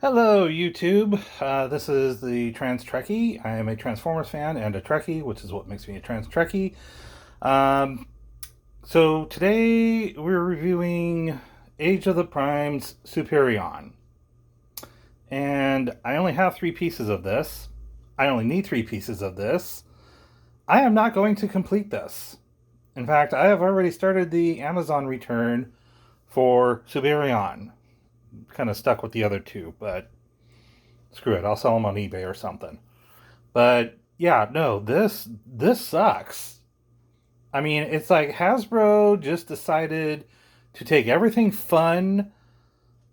Hello, YouTube. This is the Trans Trekkie. I am a Transformers fan and a Trekkie, which is what makes me a Trans Trekkie. Um, so today we're reviewing Age of the Primes Superion. And I only have 3 pieces of this. I only need 3 pieces of this. I am not going to complete this. In fact, I have already started the Amazon return for Superion. Kind of stuck with the other two, but screw it, I'll sell them on eBay or something. But yeah, no, this sucks. I mean, it's like Hasbro just decided to take everything fun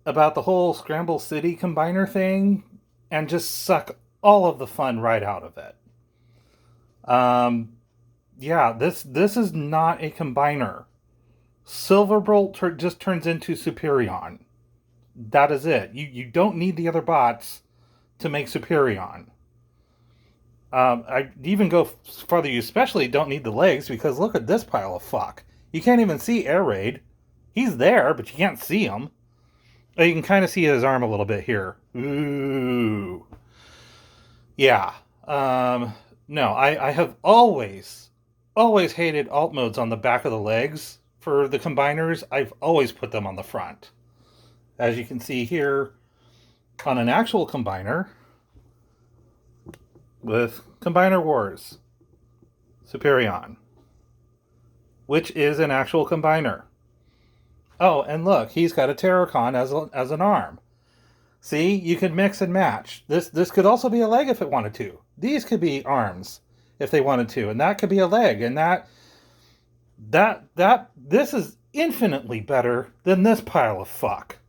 about the whole Scramble City combiner thing and just suck all of the fun right out of it. Um, yeah, this is not a combiner. Silverbolt just turns into Superion. That is it. You don't need the other bots to make Superion. I even go farther. You especially don't need the legs because look at this pile of fuck. You can't even see Air Raid. He's there, but you can't see him. Oh, you can kind of see his arm a little bit here. Ooh. Yeah. No, I have always hated alt modes on the back of the legs for the combiners. I've always put them on the front. As you can see here on an actual combiner with Combiner Wars Superion, which is an actual combiner. Oh, and look, he's got a Terracon as an arm. See, you can mix and match. This could also be a leg if it wanted to. These could be arms if they wanted to, and that could be a leg, and this is infinitely better than this pile of fuck.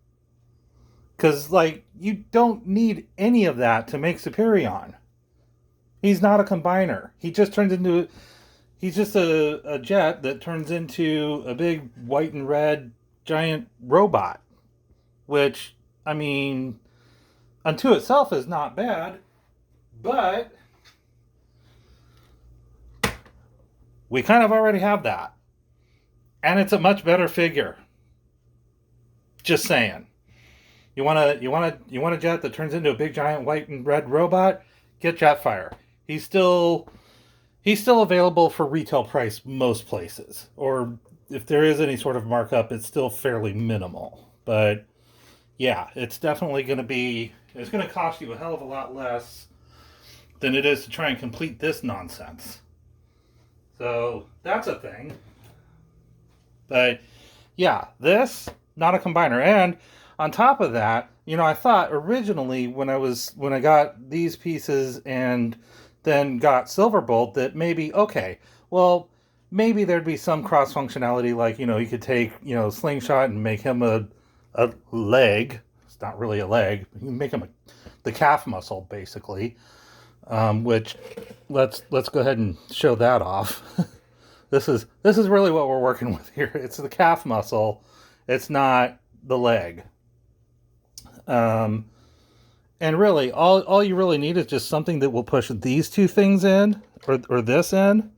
Cause like you don't need any of that to make Superion. He's not a combiner. He's just a jet that turns into a big white and red giant robot. Which, I mean, unto itself is not bad, but we kind of already have that. And it's a much better figure. Just saying. You want a jet that turns into a big giant white and red robot? Get Jetfire. He's still available for retail price most places, or if there is any sort of markup, it's still fairly minimal. But yeah, it's definitely going to cost you a hell of a lot less than it is to try and complete this nonsense. So that's a thing. But yeah, this not a combiner. And on top of that, I thought originally when I got these pieces and then got Silverbolt that maybe, okay, well, maybe there'd be some cross functionality, like, you could take, Slingshot and make him a leg. It's not really a leg. You can make him the calf muscle, basically. Which let's go ahead and show that off. This is really what we're working with here. It's the calf muscle. It's not the leg. And really, all you really need is just something that will push these two things in, or this in,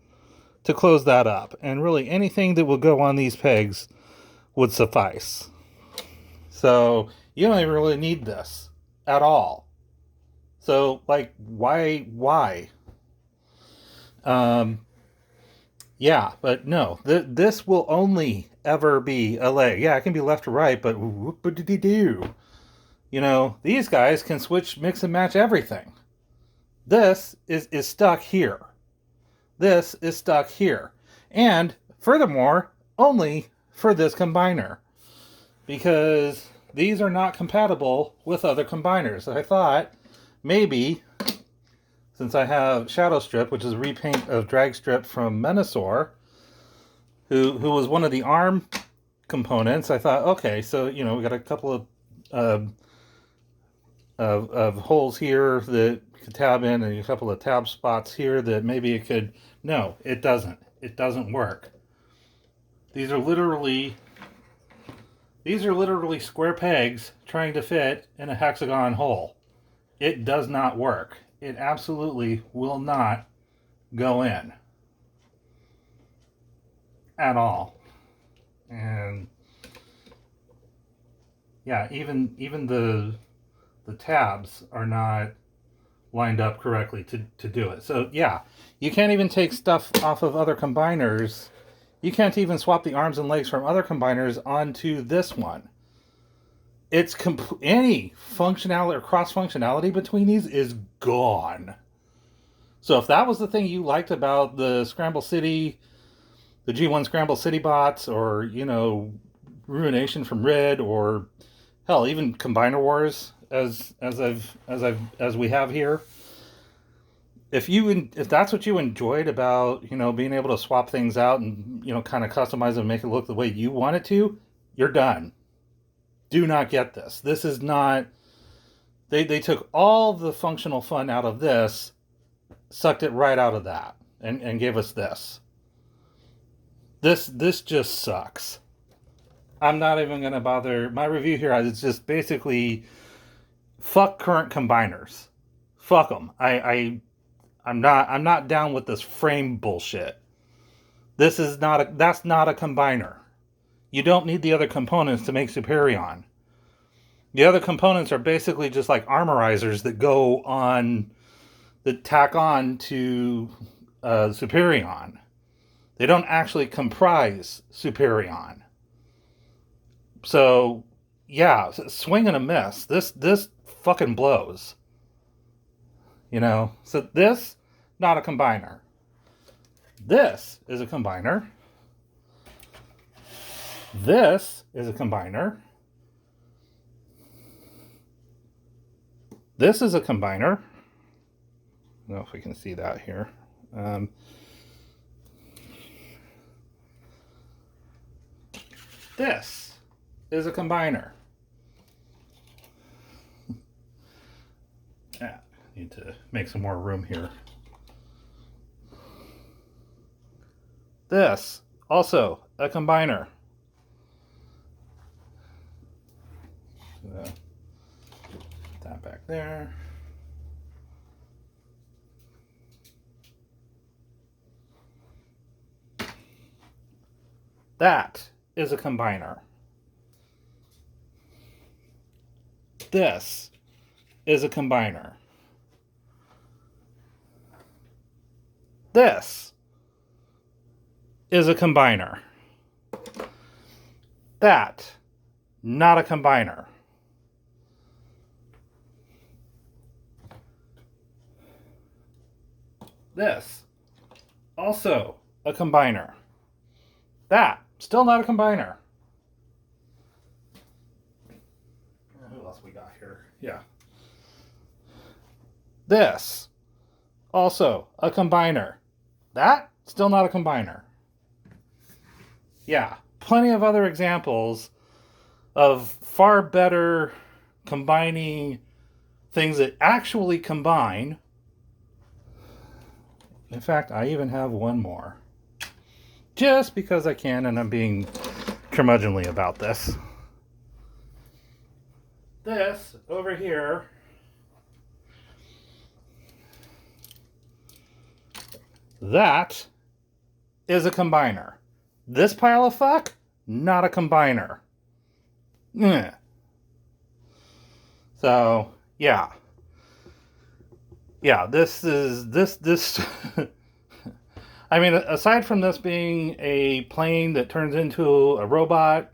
to close that up. And really, anything that will go on these pegs would suffice. So, you don't even really need this at all. So, like, why? Yeah, but no, this will only ever be a leg. Yeah, it can be left or right, but whoop-a-dee-doo. These guys can switch, mix and match everything. This is stuck here. This is stuck here. And furthermore, only for this combiner. Because these are not compatible with other combiners. I thought maybe, since I have Shadow Strip, which is a repaint of Drag Strip from Menasor, who was one of the ARM components, I thought, okay, so, we got a couple of holes here that could tab in, and a couple of tab spots here that maybe it could. No, it doesn't. It doesn't work. These are literally square pegs trying to fit in a hexagon hole. It does not work. It absolutely will not go in at all. And yeah, even the the tabs are not lined up correctly to do it. So yeah, you can't even take stuff off of other combiners. You can't even swap the arms and legs from other combiners onto this one. It's any functionality or cross functionality between these is gone. So if that was the thing you liked about the Scramble City, the G1 Scramble City bots, or Ruination from Red, or hell, even Combiner Wars, as we have here. If that's what you enjoyed about being able to swap things out and kind of customize it and make it look the way you want it to, you're done. Do not get this. This is not. They took all the functional fun out of this, sucked it right out of that, and gave us this. This just sucks. I'm not even gonna bother. My review here is just basically fuck current combiners. Fuck them. I'm not down with this frame bullshit. That's not a combiner. You don't need the other components to make Superion. The other components are basically just like armorizers that tack on to Superion. They don't actually comprise Superion. So yeah, swing and a miss. This fucking blows. So this, not a combiner. This is a combiner. This is a combiner. This is a combiner. I don't know if we can see that here. This is a combiner. Yeah, need to make some more room here. This, also a combiner. Put that back there. That is a combiner. This is a combiner. This is a combiner. That, not a combiner. This, also a combiner. That, still not a combiner. Who else we got here? Yeah. This, also a combiner. That, still not a combiner. Yeah, plenty of other examples of far better combining things that actually combine. In fact, I even have one more. Just because I can, and I'm being curmudgeonly about this. This over here that is a combiner. This pile of fuck, not a combiner. So, yeah. Yeah, this I mean, aside from this being a plane that turns into a robot,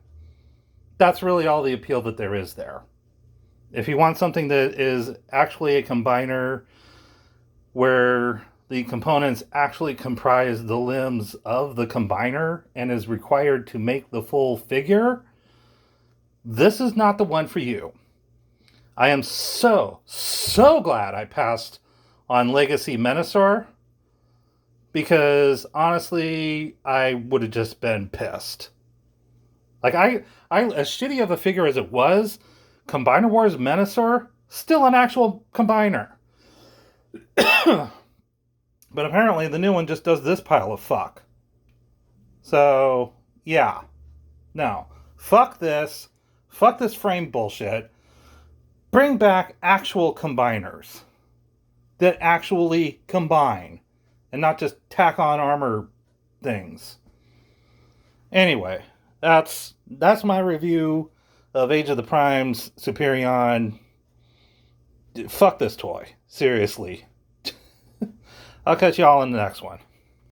that's really all the appeal that there is there. If you want something that is actually a combiner where the components actually comprise the limbs of the combiner and is required to make the full figure, this is not the one for you. I am so glad I passed on Legacy Menasor, because honestly, I would have just been pissed. Like, I as shitty of a figure as it was, Combiner Wars Menasor, still an actual combiner. But apparently the new one just does this pile of fuck. So, yeah. No. Fuck this. Fuck this frame bullshit. Bring back actual combiners that actually combine and not just tack on armor things. Anyway, that's my review of Age of the Primes Superion. fuck this toy. Seriously. I'll catch y'all in the next one.